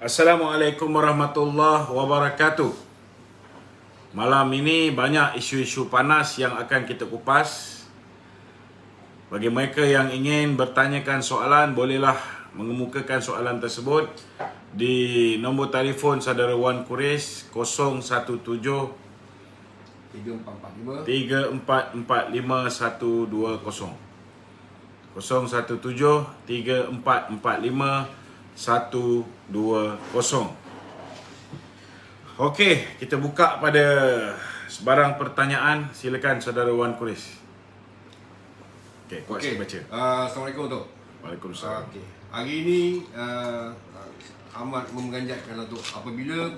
Assalamualaikum warahmatullahi wabarakatuh. Malam ini banyak isu-isu panas yang akan kita kupas. Bagi mereka yang ingin bertanyakan soalan, bolehlah mengemukakan soalan tersebut di nombor telefon saudara Wan Quresh 017 3445 3445 120 017 3445 120. Okey, kita buka pada sebarang pertanyaan. Silakan saudara Wan Quresh. Okey, kuat saya baca. Assalamualaikum Tok. Waalaikumsalam. Okey. Hari ini amat mengganjatkan Tok apabila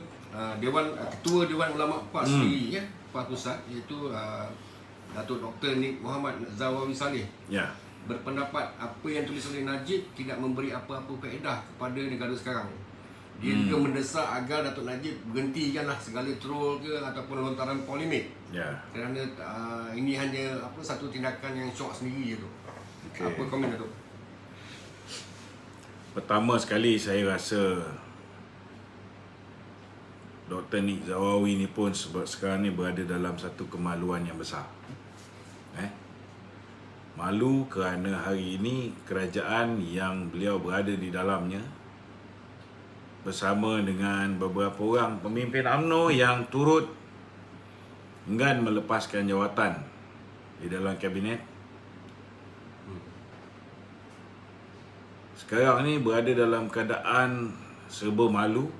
Ketua Dewan Ulama PAS sendiri PAS Pusat, iaitu Datuk Dr. Nik Muhammad Zawawi Saleh, Ya. berpendapat apa yang tulis oleh Najib tidak memberi apa-apa faedah kepada negara sekarang. Dia juga mendesak agar Datuk Najib berhentikanlah segala troll ke ataupun lontaran polemik. Ya. Kerana ini hanya satu tindakan yang syok sendiri je tu. Okey. Apa komen Datuk? Pertama sekali saya rasa Dr. Nik Zawawi ni pun sebab sekarang ni berada dalam satu kemaluan yang besar. Malu kerana hari ini kerajaan yang beliau berada di dalamnya bersama dengan beberapa orang pemimpin UMNO yang turut enggan melepaskan jawatan di dalam kabinet. Sekarang ni berada dalam keadaan serba malu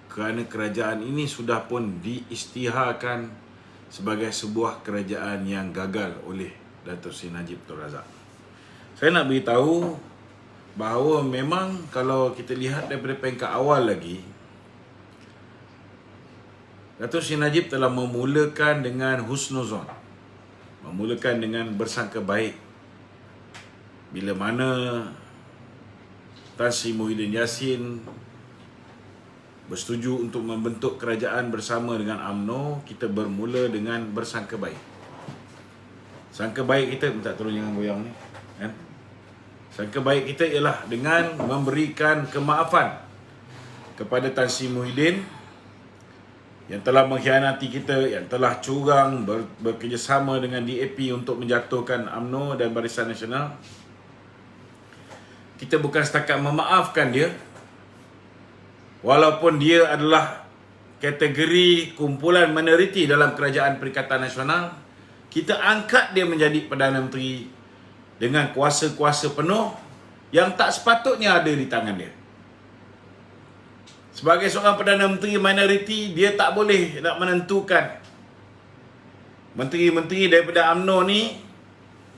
kerana kerajaan ini sudah pun diisytiharkan sebagai sebuah kerajaan yang gagal oleh Datuk Seri Najib Tun Razak. Saya nak beritahu bahawa memang kalau kita lihat daripada peringkat awal lagi, Datuk Seri Najib telah memulakan dengan husnuzon, memulakan dengan bersangka baik. Bila mana Tan Sri Muhyiddin Yassin bersetuju untuk membentuk kerajaan bersama dengan UMNO, kita bermula dengan bersangka baik. Sangka baik kita, minta tolong jangan goyang ni, kan? Sangka baik kita ialah dengan memberikan kemaafan kepada Tan Sri Muhyiddin yang telah mengkhianati kita, yang telah curang bekerjasama dengan DAP untuk menjatuhkan UMNO dan Barisan Nasional. Kita bukan setakat memaafkan dia, walaupun dia adalah kategori kumpulan minoriti dalam Kerajaan Perikatan Nasional, kita angkat dia menjadi Perdana Menteri dengan kuasa-kuasa penuh yang tak sepatutnya ada di tangan dia. Sebagai seorang Perdana Menteri minoriti, dia tak boleh nak menentukan menteri-menteri daripada UMNO ni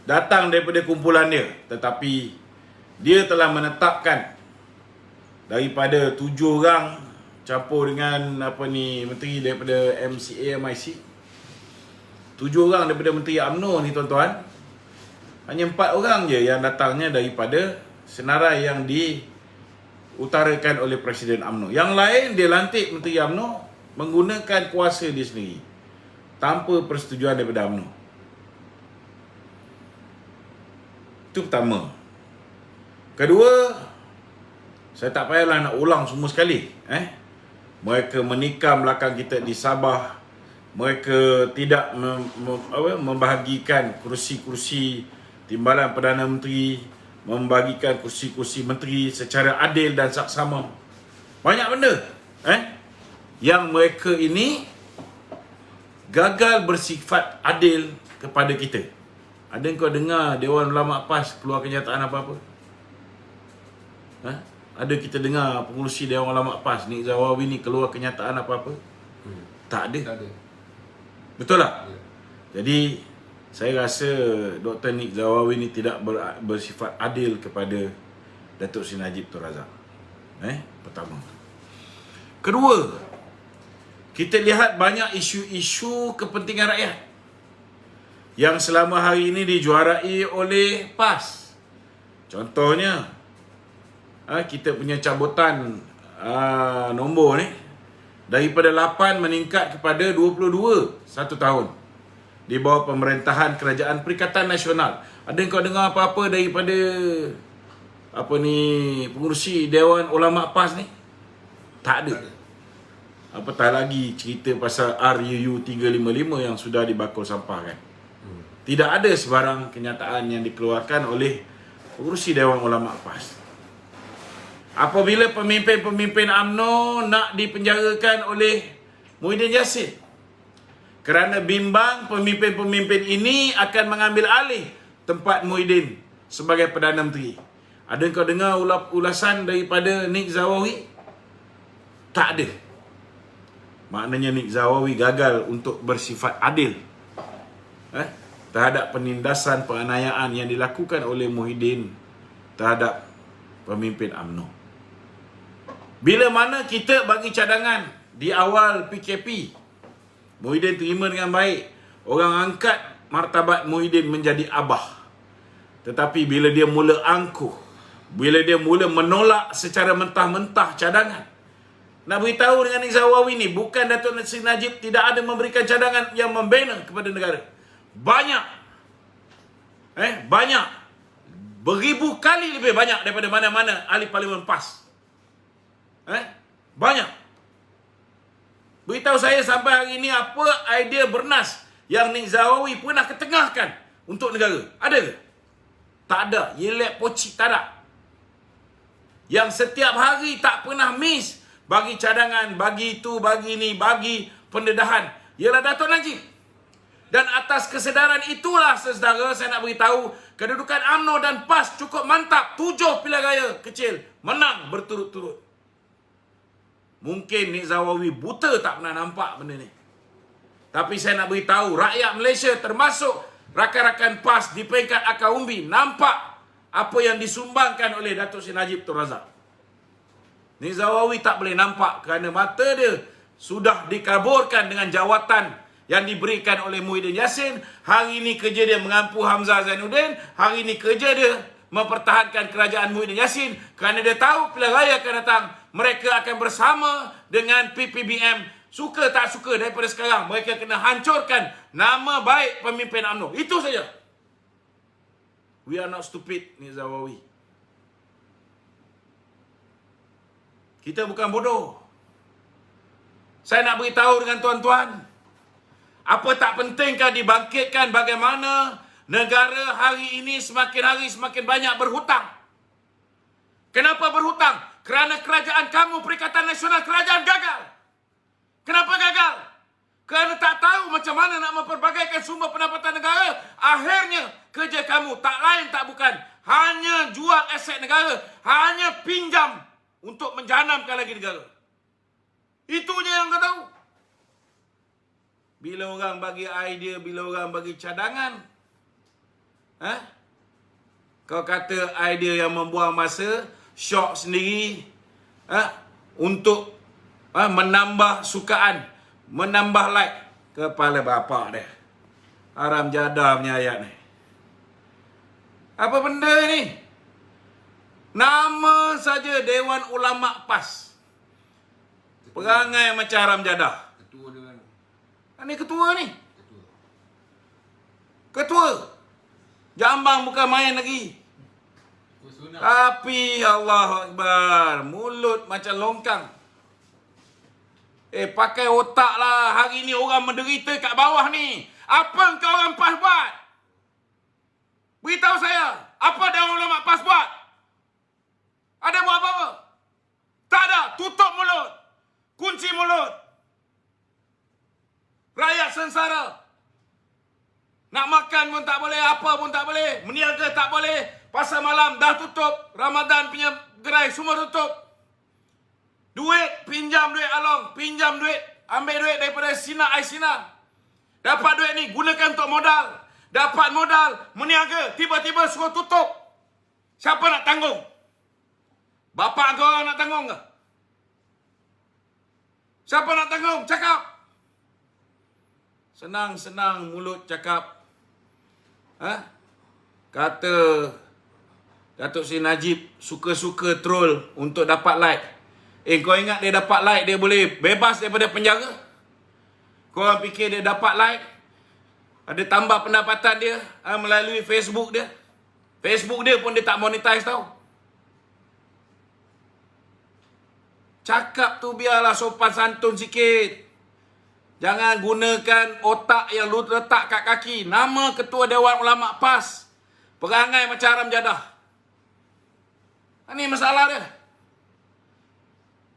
datang daripada kumpulan dia. Tetapi dia telah menetapkan daripada 7 orang campur dengan menteri daripada MCA MIC, 7 orang daripada Menteri UMNO ni tuan-tuan, hanya 4 orang je yang datangnya daripada senarai yang diutarakan oleh Presiden UMNO. Yang lain dia lantik Menteri UMNO menggunakan kuasa dia sendiri tanpa persetujuan daripada UMNO. Itu pertama. Kedua, saya tak payahlah nak ulang semua sekali. Mereka menikam belakang kita di Sabah. Mereka tidak membahagikan kursi-kursi timbalan Perdana Menteri, membagikan kursi-kursi menteri secara adil dan saksama. Banyak benda yang mereka ini gagal bersifat adil kepada kita. Ada kau dengar Dewan Ulama PAS keluar kenyataan apa-apa? Ada kita dengar pengurusi Dewan Ulama PAS Nik Zawawi ni keluar kenyataan apa-apa? Tak ada. Tak ada. Betul tak? Ya. Jadi saya rasa Dr. Nik Zawawi ni tidak bersifat adil kepada Datuk Seri Najib Tun Razak. Pertama. Kedua, kita lihat banyak isu-isu kepentingan rakyat yang selama hari ini dijuarai oleh PAS. Contohnya, kita punya cabutan nombor ni daripada 8 meningkat kepada 22 satu tahun di bawah pemerintahan Kerajaan Perikatan Nasional. Ada kau dengar apa-apa daripada pengurusi Dewan Ulama PAS ni? Tak ada. Apatah lagi cerita pasal RUU 355 yang sudah dibakul sampah kan. Tidak ada sebarang kenyataan yang dikeluarkan oleh pengerusi Dewan Ulama PAS. Apabila pemimpin-pemimpin UMNO nak dipenjarakan oleh Muhyiddin Yassin kerana bimbang pemimpin-pemimpin ini akan mengambil alih tempat Muhyiddin sebagai Perdana Menteri. Ada kau dengar ulasan daripada Nik Zawawi? Tak ada. Maknanya Nik Zawawi gagal untuk bersifat adil terhadap penindasan penganiayaan yang dilakukan oleh Muhyiddin terhadap pemimpin UMNO. Bila mana kita bagi cadangan di awal PKP, Muhyiddin terima dengan baik. Orang angkat martabat Muhyiddin menjadi abah. Tetapi bila dia mula angkuh, bila dia mula menolak secara mentah-mentah cadangan, nak beritahu dengan Nik Zawawi ni, bukan Datuk Seri Najib tidak ada memberikan cadangan yang membina kepada negara. Banyak. Banyak. Beribu kali lebih banyak daripada mana-mana ahli parlimen PAS. Banyak. Beritahu saya sampai hari ini apa idea bernas yang Nik Zawawi pernah ketengahkan untuk negara. Ada ke? Tak ada. Yelek pocik tak ada. Yang setiap hari tak pernah miss bagi cadangan, bagi itu, bagi ini, bagi pendedahan, ialah Datuk Najib. Dan atas kesedaran itulah, saudara, saya nak beritahu, kedudukan UMNO dan PAS cukup mantap. 7 pilihan raya kecil menang berturut-turut. Mungkin Nik Zawawi buta tak pernah nampak benda ni. Tapi saya nak beritahu, rakyat Malaysia termasuk rakan-rakan PAS di peringkat akar umbi nampak apa yang disumbangkan oleh Datuk Seri Najib Tun Razak. Nik Zawawi tak boleh nampak kerana mata dia sudah dikaburkan dengan jawatan yang diberikan oleh Muhyiddin Yassin. Hari ini kerja dia mengampu Hamzah Zainuddin. Hari ini kerja dia mempertahankan kerajaan Muhyiddin Yassin kerana dia tahu pilihan raya akan datang. Mereka akan bersama dengan PPBM. Suka tak suka, daripada sekarang mereka kena hancurkan nama baik pemimpin UMNO. Itu saja. We are not stupid, Nik Zawawi. Kita bukan bodoh. Saya nak beritahu dengan tuan-tuan, apa tak pentingkah dibangkitkan bagaimana negara hari ini semakin hari semakin banyak berhutang? Kenapa berhutang? Kerana kerajaan kamu, Perikatan Nasional Kerajaan gagal. Kenapa gagal? Kerana tak tahu macam mana nak memperbagaikan sumber pendapatan negara. Akhirnya kerja kamu tak lain tak bukan hanya jual aset negara, hanya pinjam untuk menjanamkan lagi negara. Itu je yang kau tahu. Bila orang bagi idea, bila orang bagi cadangan, kau kata idea yang membuang masa, syok sendiri, untuk menambah sukaan, menambah like. Kepala bapak dia. Haram jadah punya ayat ni. Apa benda ni? Nama saja Dewan Ulama PAS. Perangai macam haram jadah. Ketua dengan Ini ketua ni. Ketua. Jambang bukan main lagi. Tapi Allah Akbar, mulut macam longkang. Pakai otak lah. Hari ni orang menderita kat bawah ni. Apa kau orang PAS buat? Beritahu saya. Apa Dewan Ulama PAS buat? Ada buat apa-apa? Tak ada. Tutup mulut. Kunci mulut. Rakyat sengsara. Nak makan pun tak boleh. Apa pun tak boleh. Meniaga tak boleh. Pasar malam dah tutup. Ramadan punya gerai semua tutup. Duit, pinjam duit Along. Pinjam duit. Ambil duit daripada Sina, Aisina. Dapat duit ni gunakan untuk modal. Dapat modal. Meniaga. Tiba-tiba suruh tutup. Siapa nak tanggung? Bapak kau orang nak tanggung ke? Siapa nak tanggung? Cakap. Senang-senang mulut cakap. Kata Datuk Seri Najib suka-suka troll untuk dapat like. Kau ingat dia dapat like, dia boleh bebas daripada penjara? Kau orang fikir dia dapat like, ada tambah pendapatan dia melalui Facebook dia? Facebook dia pun dia tak monetize tau. Cakap tu biarlah sopan santun sikit. Jangan gunakan otak yang lu letak kat kaki. Nama Ketua Dewan Ulama PAS. Perangai macam haram jadah. Ini masalah dia.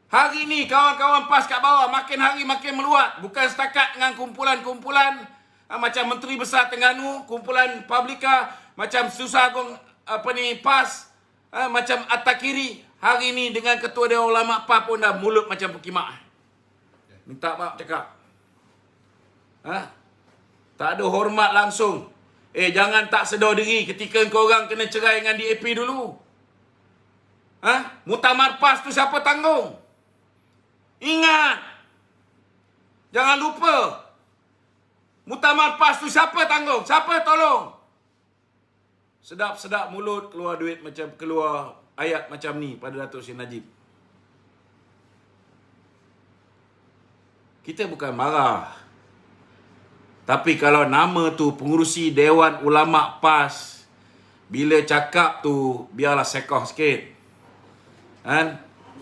Hari ni kawan-kawan PAS kat bawah makin hari makin meluat. Bukan setakat dengan kumpulan-kumpulan macam Menteri Besar Terengganu, kumpulan Publika, macam Susah Agung PAS, macam At-Takiri. Hari ni dengan Ketua Dewan Ulama PAS pun dah mulut macam pekimak. Minta maaf cakap. Tak ada hormat langsung. Jangan tak sedar diri ketika korang kena cerai dengan DAP dulu. Muktamar PAS tu siapa tanggung? Ingat. Jangan lupa. Muktamar PAS tu siapa tanggung? Siapa tolong? Sedap-sedap mulut keluar duit macam keluar ayat macam ni pada Datuk Seri Najib. Kita bukan marah. Tapi kalau nama tu pengurusi Dewan Ulama PAS, bila cakap tu biarlah sekoh sikit.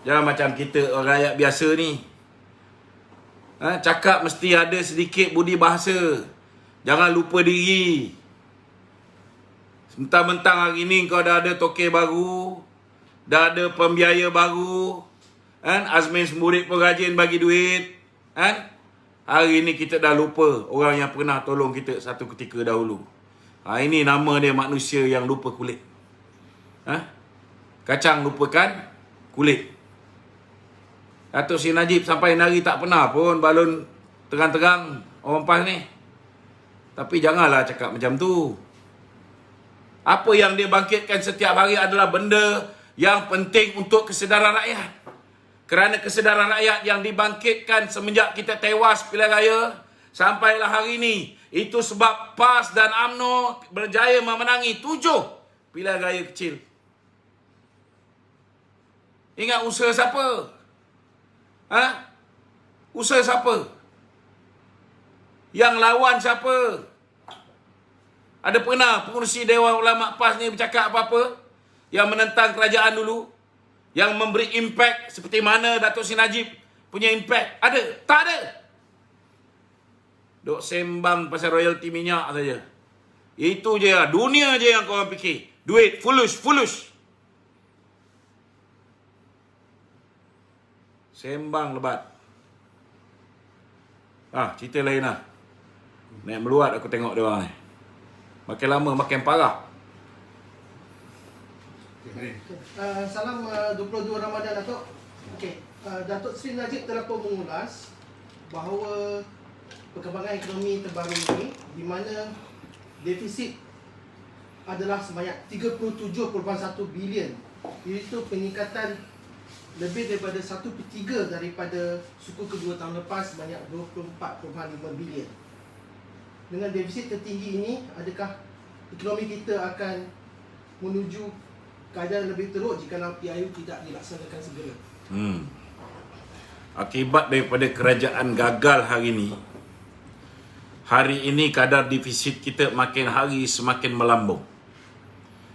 Jangan macam kita orang rakyat biasa ni. Cakap mesti ada sedikit budi bahasa. Jangan lupa diri. Mentang-mentang hari ni kau dah ada tokey baru, dah ada pembiaya baru, Azmin Semburit pun rajin bagi duit, hari ni kita dah lupa orang yang pernah tolong kita satu ketika dahulu. Ini nama dia manusia yang lupa kulit. Kacang lupakan kulit. Datuk Seri Najib sampai hari tak pernah pun balon terang-terang orang PAS ni. Tapi janganlah cakap macam tu. Apa yang dia bangkitkan setiap hari adalah benda yang penting untuk kesedaran rakyat. Kerana kesedaran rakyat yang dibangkitkan semenjak kita tewas pilihan raya sampailah hari ini. Itu sebab PAS dan UMNO berjaya memenangi 7 pilihan raya kecil. Ingat usaha siapa? Usaha siapa? Yang lawan siapa? Ada pernah pengurusi Dewan Ulama PAS ni bercakap apa-apa yang menentang kerajaan dulu? Yang memberi impact seperti mana Datuk Seri Najib punya impact? Ada? Tak ada. Duk sembang pasal royalty minyak saja. Itu je lah. Dunia je yang korang fikir. Duit, fulus. Sembang lebat. Cerita lain lah. Naik meluat aku tengok dia orang ni. Makin lama makin parah. Salam 22 Ramadan Datuk. Okey, Datuk Seri Najib telah pun mengulas bahawa perkembangan ekonomi terbaru ini di mana defisit adalah sebanyak 37.1 bilion. Iaitu peningkatan lebih daripada 1/3 daripada suku kedua tahun lepas sebanyak 24.5 bilion. Dengan defisit tertinggi ini, adakah ekonomi kita akan menuju keadaan lebih teruk jika PIU tidak dilaksanakan segera? Akibat daripada kerajaan gagal hari ini kadar defisit kita makin hari semakin melambung.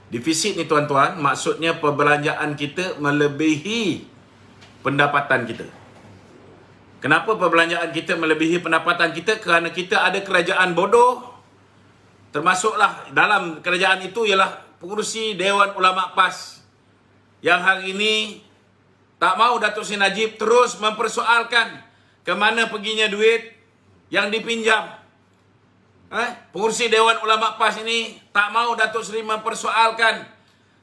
Defisit ni tuan-tuan, maksudnya perbelanjaan kita melebihi pendapatan kita. Kenapa perbelanjaan kita melebihi pendapatan kita? Kerana kita ada kerajaan bodoh. Termasuklah dalam kerajaan itu ialah pengurusi Dewan Ulama PAS yang hari ini tak mahu Datuk Seri Najib terus mempersoalkan ke mana perginya duit yang dipinjam. Pengurusi Dewan Ulama PAS ini tak mahu Datuk Seri mempersoalkan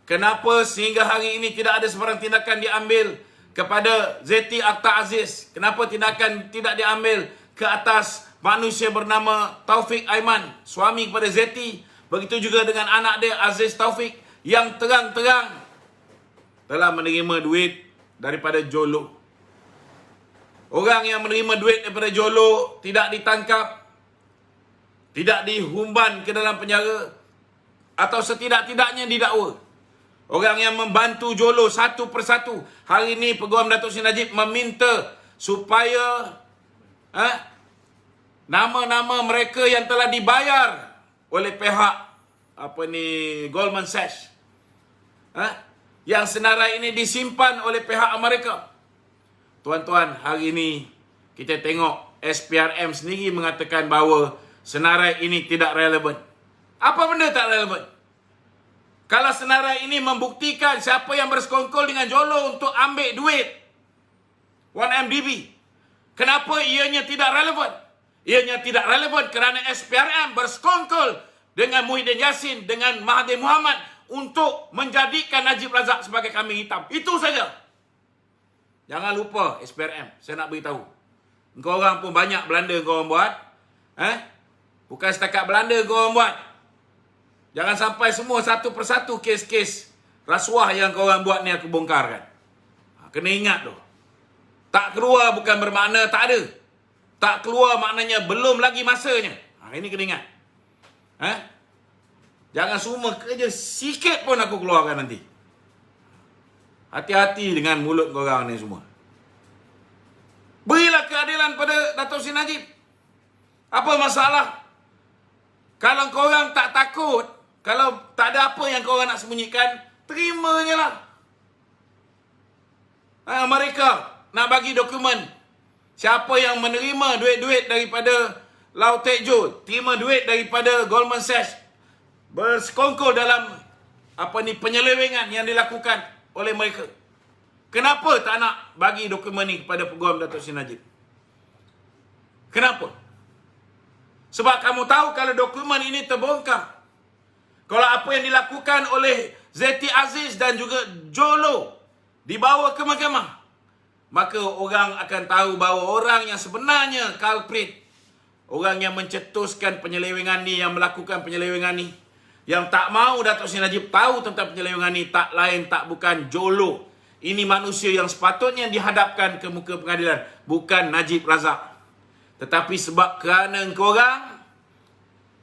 kenapa sehingga hari ini tidak ada sebarang tindakan diambil kepada Zeti Akhtar Aziz. Kenapa tindakan tidak diambil ke atas manusia bernama Taufik Aiman, suami kepada Zeti. Begitu juga dengan anak dia Aziz Taufik yang terang-terang telah menerima duit daripada Jolo. Orang yang menerima duit daripada Jolo tidak ditangkap, tidak dihumban ke dalam penjara, atau setidak-tidaknya didakwa. Orang yang membantu Jolo satu persatu. Hari ini Peguam Datuk Seri Najib meminta supaya nama-nama mereka yang telah dibayar oleh pihak Goldman Sachs, yang senarai ini disimpan oleh pihak Amerika, tuan-tuan, hari ini kita tengok SPRM sendiri mengatakan bahawa senarai ini tidak relevan. Apa benda tak relevan? Kalau senarai ini membuktikan siapa yang bersekongkol dengan Jolo untuk ambil duit 1MDB, kenapa ianya tidak relevan? Ianya tidak relevan kerana SPRM bersekongkol dengan Muhyiddin Yassin, dengan Mahathir Mohamad untuk menjadikan Najib Razak sebagai kambing hitam. Itu saja. Jangan lupa SPRM, saya nak beritahu. Engkau orang pun banyak Belanda kau orang buat. Bukan setakat Belanda kau orang buat. Jangan sampai semua satu persatu kes-kes rasuah yang kau orang buat ni aku bongkarkan. Kena ingat tu. Tak keluar bukan bermakna tak ada. Tak keluar maknanya belum lagi masanya. Ini kena ingat. Jangan semua kerja sikit pun aku keluarkan nanti. Hati-hati dengan mulut korang ni semua. Berilah keadilan pada Datuk Seri Najib. Apa masalah? Kalau korang tak takut, kalau tak ada apa yang korang nak sembunyikan, terima je lah. Mereka nak bagi dokumen. Siapa yang menerima duit-duit daripada Lau Tek Jo, terima duit daripada Goldman Sachs, bersekongkol dalam penyelewengan yang dilakukan oleh mereka. Kenapa tak nak bagi dokumen ni kepada Peguam Datuk Seri Najib? Kenapa? Sebab kamu tahu kalau dokumen ini terbongkar, kalau apa yang dilakukan oleh Zeti Aziz dan juga Jolo dibawa ke mahkamah, maka orang akan tahu bahawa orang yang sebenarnya culprit, orang yang mencetuskan penyelewengan ni, yang melakukan penyelewengan ni, yang tak mau Datuk Seri Najib tahu tentang penyelewengan ni, tak lain tak bukan Jolo. Ini manusia yang sepatutnya dihadapkan ke muka pengadilan, bukan Najib Razak. Tetapi sebab kerana korang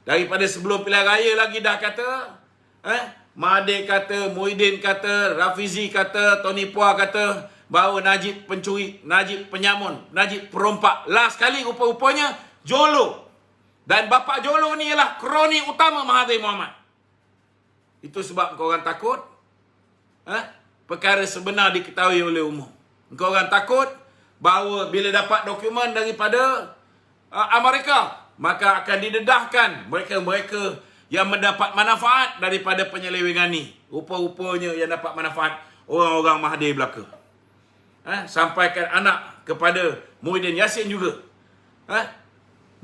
daripada sebelum pilihan raya lagi dah kata, Mahathir kata, Muhyiddin kata, Rafizi kata, Tony Phua kata bahawa Najib pencuri, Najib penyamun, Najib perompak. Last kali rupa-rupanya Jolo. Dan bapa Jolo ni ialah kroni utama Mahathir Mohamad. Itu sebab engkau orang takut perkara sebenar diketahui oleh umum. Engkau orang takut bahawa bila dapat dokumen daripada Amerika, maka akan didedahkan mereka-mereka yang mendapat manfaat daripada penyelewengan ni. Rupa-rupanya yang dapat manfaat orang-orang Mahathir belaka. Sampaikan anak kepada Muhyiddin Yassin juga.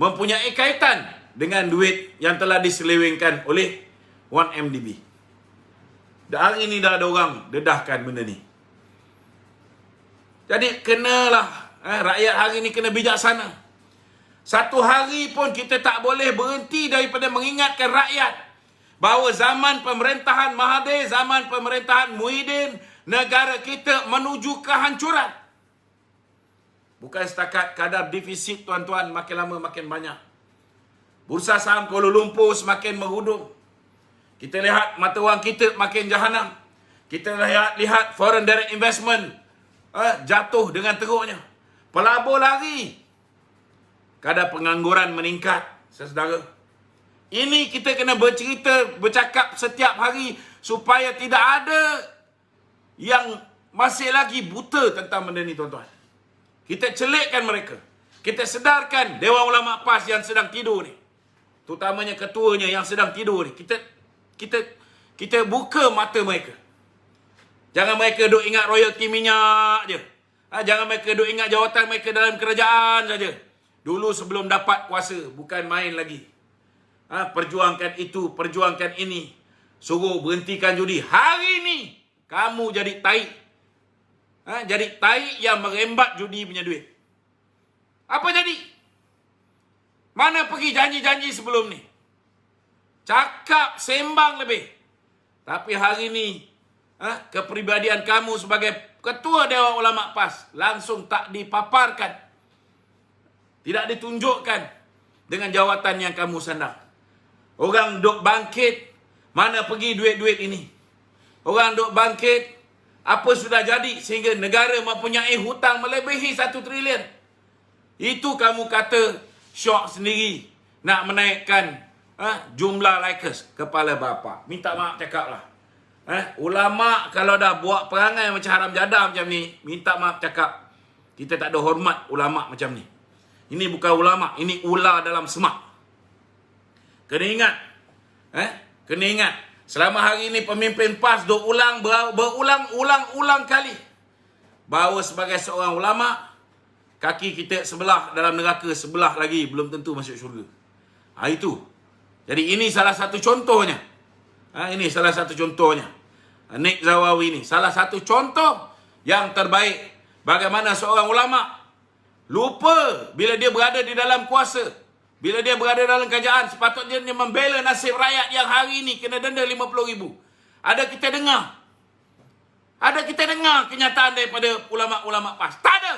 Mempunyai kaitan dengan duit yang telah diselewengkan oleh 1MDB. Dan hari ini dah ada orang dedahkan benda ni. Jadi kenalah rakyat hari ini kena bijaksana. Satu hari pun kita tak boleh berhenti daripada mengingatkan rakyat bahawa zaman pemerintahan Mahathir, zaman pemerintahan Muhyiddin, negara kita menuju kehancuran. Bukan setakat kadar defisit tuan-tuan makin lama makin banyak. Bursa saham Kuala Lumpur semakin merudum. Kita lihat mata wang kita makin jahanam. Kita lihat foreign direct investment jatuh dengan teruknya. Pelabur lari. Kadar pengangguran meningkat, saudara. Ini kita kena bercerita, bercakap setiap hari supaya tidak ada yang masih lagi buta tentang benda ni, tuan-tuan. Kita celikkan mereka. Kita sedarkan Dewan Ulama PAS yang sedang tidur ni. Terutamanya ketuanya yang sedang tidur ni. Kita buka mata mereka. Jangan mereka duk ingat royalty minyak je. Jangan mereka duk ingat jawatan mereka dalam kerajaan saja. Dulu sebelum dapat kuasa, bukan main lagi. Perjuangkan itu, perjuangkan ini. Suruh berhentikan judi. Hari ini, kamu jadi taik. Jadi taik yang merembat judi punya duit. Apa jadi? Mana pergi janji-janji sebelum ni? Cakap, sembang lebih. Tapi hari ini, kepribadian kamu sebagai Ketua Dewan Ulama PAS langsung tak dipaparkan. Tidak ditunjukkan dengan jawatan yang kamu sandang. Orang duk bangkit, mana pergi duit-duit ini? Orang duk bangkit, apa sudah jadi sehingga negara mempunyai hutang melebihi 1 trilion. Itu kamu kata syok sendiri nak menaikkan jumlah likers kepala bapa. Minta maaf cakaplah. Ulama kalau dah buat perangai macam haram jadah macam ni, minta maaf cakap. Kita tak ada hormat ulama' macam ni. Ini bukan ulama', ini ular dalam semak. Kena ingat. Kena ingat. Selama hari ini pemimpin PAS berulang kali bahawa sebagai seorang ulama', kaki kita sebelah dalam neraka, sebelah lagi belum tentu masuk syurga. Itu. Jadi ini salah satu contohnya. Ini salah satu contohnya. Nik Zawawi ni salah satu contoh yang terbaik bagaimana seorang ulama' lupa bila dia berada di dalam kuasa, bila dia berada dalam kerajaan, sepatutnya dia membela nasib rakyat yang hari ini kena denda 50,000. Ada kita dengar kenyataan daripada ulama'-ulama' PAS? Tak ada.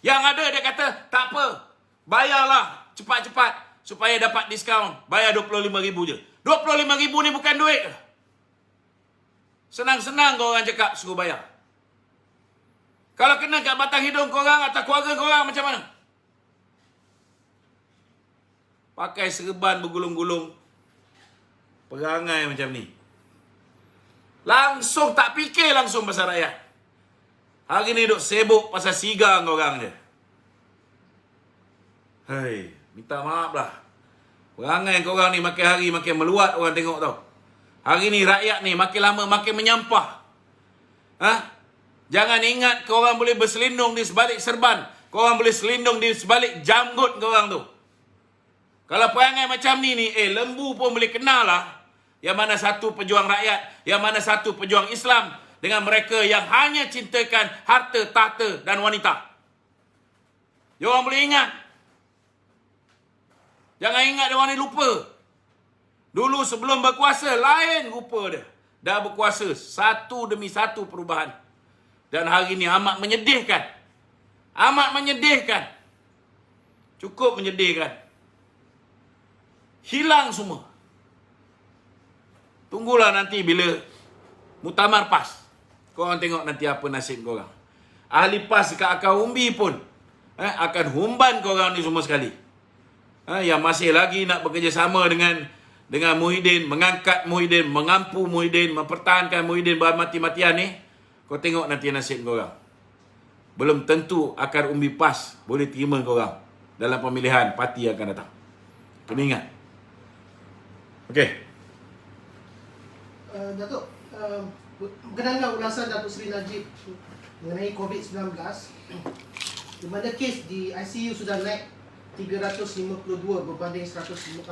Yang ada dia kata, tak apa, bayarlah cepat-cepat supaya dapat diskaun. Bayar 25,000 je. 25,000 ni bukan duit ke? Senang-senang korang cakap suruh bayar. Kalau kena kat batang hidung korang atau keluarga korang macam mana? Pakai serban bergulung-gulung. Perangai macam ni. Langsung tak fikir langsung pasal rakyat. Hari ni duk sibuk pasal sigang korang je. Hei, minta maaf lah. Perangai korang ni makin hari makin meluat orang tengok tau. Hari ni rakyat ni makin lama makin menyampah. Jangan ingat korang boleh berselindung di sebalik serban. Korang boleh selindung di sebalik janggut korang tu. Kalau perangai macam ni, lembu pun boleh kenal lah. Yang mana satu pejuang rakyat, yang mana satu pejuang Islam. Dengan mereka yang hanya cintakan harta, tahta dan wanita. Diorang boleh ingat. Jangan ingat diorang ni lupa. Dulu sebelum berkuasa, lain rupa dia. Dah berkuasa, satu demi satu perubahan. Dan hari ini amat menyedihkan. Amat menyedihkan. Cukup menyedihkan. Hilang semua. Tunggulah nanti bila muktamar PAS. Korang tengok nanti apa nasib korang. Ahli PAS dekat akar umbi pun akan humban korang ni semua sekali. Yang masih lagi nak bekerjasama dengan Muhyiddin, mengangkat Muhyiddin, mengampu Muhyiddin, mempertahankan Muhyiddin bermati-matian ni, kau tengok nanti nasib korang. Belum tentu akar umbi PAS boleh terima korang dalam pemilihan parti yang akan datang. Kena ingat. Okey. Datuk, berkenaan dengan ulasan Datuk Seri Najib mengenai COVID-19, di mana kes di ICU sudah naik 352 berbanding 187,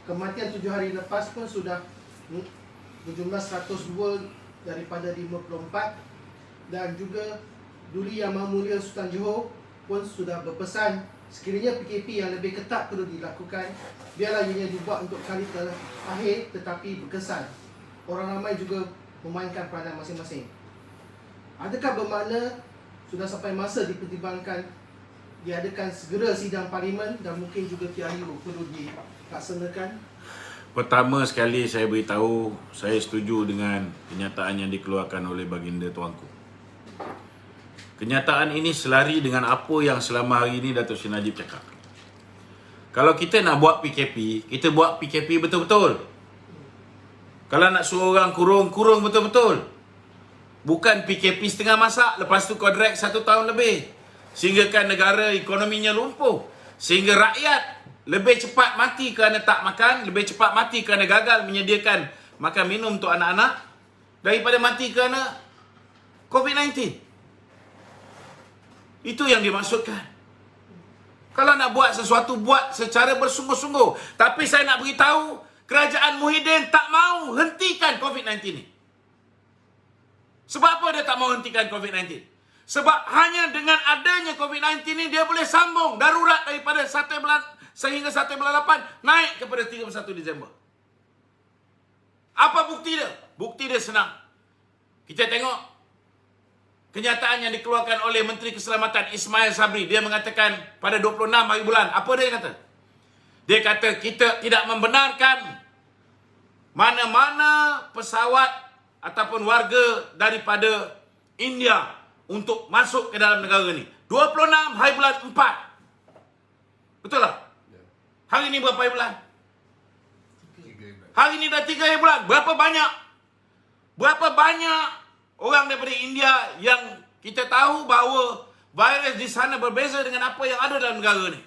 kematian 7 hari lepas pun sudah berjumlah 102 daripada 54, dan juga Duli Yang Maha Mulia Sultan Johor pun sudah berpesan sekiranya PKP yang lebih ketat perlu dilakukan, biarlah ianya dibuat untuk kali terakhir tetapi berkesan. Orang ramai juga memainkan peranan masing-masing. Adakah bermakna sudah sampai masa dipertimbangkan diadakan segera sidang parlimen dan mungkin juga PRU perlu dilaksanakan? Pertama sekali saya beritahu, saya setuju dengan kenyataan yang dikeluarkan oleh baginda tuanku. Kenyataan ini selari dengan apa yang selama hari ini Datuk Seri Najib cakap. Kalau kita nak buat PKP, kita buat PKP betul-betul. Kalau nak suruh orang kurung betul-betul. Bukan PKP setengah masak, lepas tu kau drag 1 tahun lebih. Sehinggakan negara ekonominya lumpuh. Sehingga rakyat lebih cepat mati kerana tak makan, lebih cepat mati kerana gagal menyediakan makan minum untuk anak-anak, daripada mati kerana COVID-19. Itu yang dimaksudkan. Kalau nak buat sesuatu, buat secara bersungguh-sungguh. Tapi saya nak beritahu, kerajaan Muhyiddin tak mahu hentikan COVID-19 ni. Sebab apa dia tak mahu hentikan COVID-19? Sebab hanya dengan adanya COVID-19 ni, dia boleh sambung darurat daripada 1 bulan sehingga 1 bulan 8 naik kepada 31 Disember. Apa bukti dia? Bukti dia senang. Kita tengok kenyataan yang dikeluarkan oleh Menteri Keselamatan Ismail Sabri. Dia mengatakan pada 26 hari bulan. Apa dia kata? Dia kata kita tidak membenarkan mana-mana pesawat ataupun warga daripada India untuk masuk ke dalam negara ni. 26 hari bulan 4. Betul tak? Hari ni berapa hari bulan? Hari ni dah 3 hari bulan. Berapa banyak orang daripada India yang kita tahu bahawa virus di sana berbeza dengan apa yang ada dalam negara ni.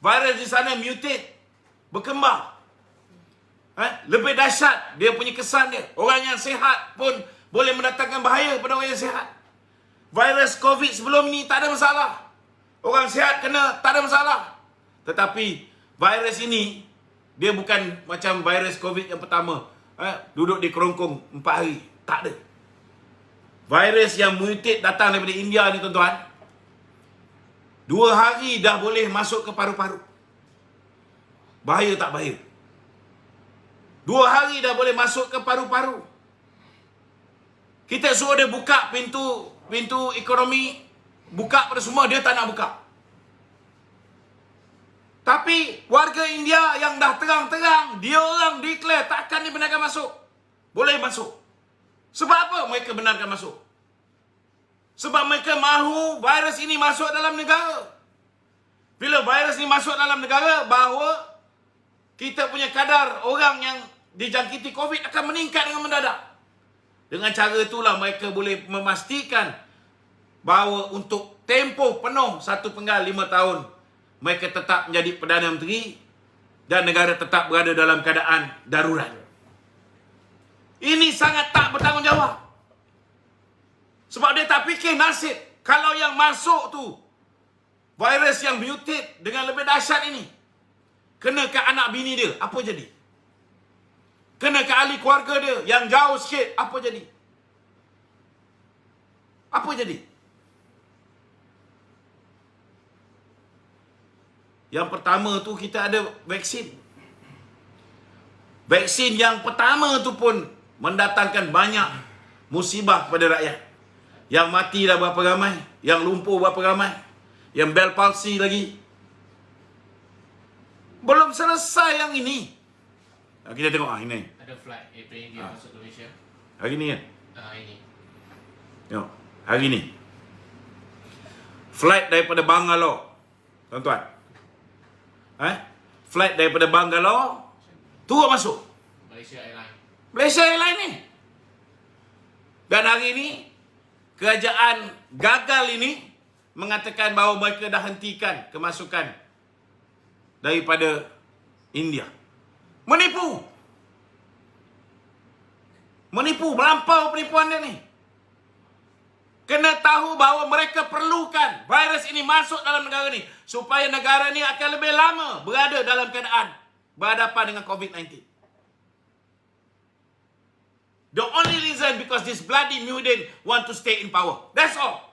Virus di sana mutate, berkembang. Lebih dahsyat dia punya kesan dia. Orang yang sihat pun boleh mendatangkan bahaya pada orang yang sihat. Virus COVID sebelum ni tak ada masalah. Orang sihat kena, tak ada masalah. Tetapi virus ini, dia bukan macam virus COVID yang pertama. Duduk di kerongkong 4 hari. Tak ada. Virus yang mutate datang daripada India ni tuan-tuan, 2 hari dah boleh masuk ke paru-paru. Bahaya tak bahaya? 2 hari dah boleh masuk ke paru-paru. Kita suruh dia buka pintu ekonomi, buka pada semua, dia tak nak buka. Tapi warga India yang dah terang-terang, dia orang declare takkan dibenarkan masuk. Boleh masuk. Sebab apa mereka benarkan masuk? Sebab mereka mahu virus ini masuk dalam negara. Bila virus ini masuk dalam negara, bahawa kita punya kadar orang yang dijangkiti COVID akan meningkat dengan mendadak. Dengan cara itulah mereka boleh memastikan bahawa untuk tempoh penuh 1/5 tahun, mereka tetap menjadi Perdana Menteri dan negara tetap berada dalam keadaan darurat. Ini sangat tak bertanggungjawab. Sebab dia tak fikir nasib. Kalau yang masuk tu virus yang mutate dengan lebih dahsyat ini, kena ke anak bini dia, apa jadi? Kena ke ahli keluarga dia yang jauh sikit, apa jadi? Apa jadi? Yang pertama tu kita ada vaksin. Vaksin yang pertama tu pun mendatangkan banyak musibah kepada rakyat. Yang mati dah berapa ramai, yang lumpuh berapa ramai, yang Bell palsy lagi. Belum selesai yang ini. Kita tengok ini. Ada flight Air India masuk ke Malaysia. Hari ni kan? Ini. Tengok. Hari ni. Flight daripada Bangalore. Tuan-tuan. Flight daripada Bangalore turun masuk Malaysia Airlines. Malaysia Airlines ni. Dan hari ni kerajaan gagal ini mengatakan bahawa mereka dah hentikan kemasukan daripada India. Menipu. Menipu, melampau penipuan dia ni. Kena tahu bahawa mereka perlukan virus ini masuk dalam negara ni supaya negara ni akan lebih lama berada dalam keadaan berhadapan dengan COVID-19. The only reason because this bloody mutant want to stay in power. That's all.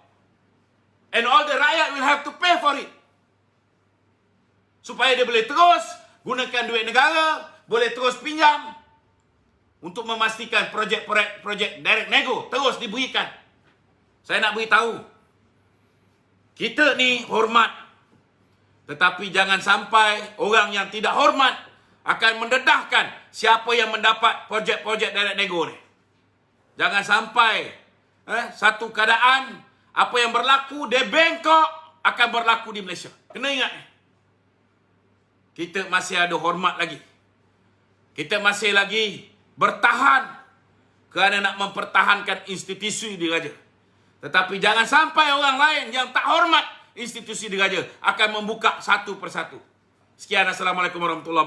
And all the rakyat will have to pay for it. Supaya dia boleh terus gunakan duit negara, boleh terus pinjam untuk memastikan projek direct nego terus diberikan. Saya nak beritahu, kita ni hormat, tetapi jangan sampai orang yang tidak hormat akan mendedahkan siapa yang mendapat projek direct nego ni. Jangan sampai satu keadaan apa yang berlaku di Bangkok akan berlaku di Malaysia. Kena ingat ni. Kita masih ada hormat lagi. Kita masih lagi bertahan kerana nak mempertahankan institusi diraja. Tetapi jangan sampai orang lain yang tak hormat institusi diraja akan membuka satu persatu. Sekian, Assalamualaikum warahmatullahi wabarakatuh.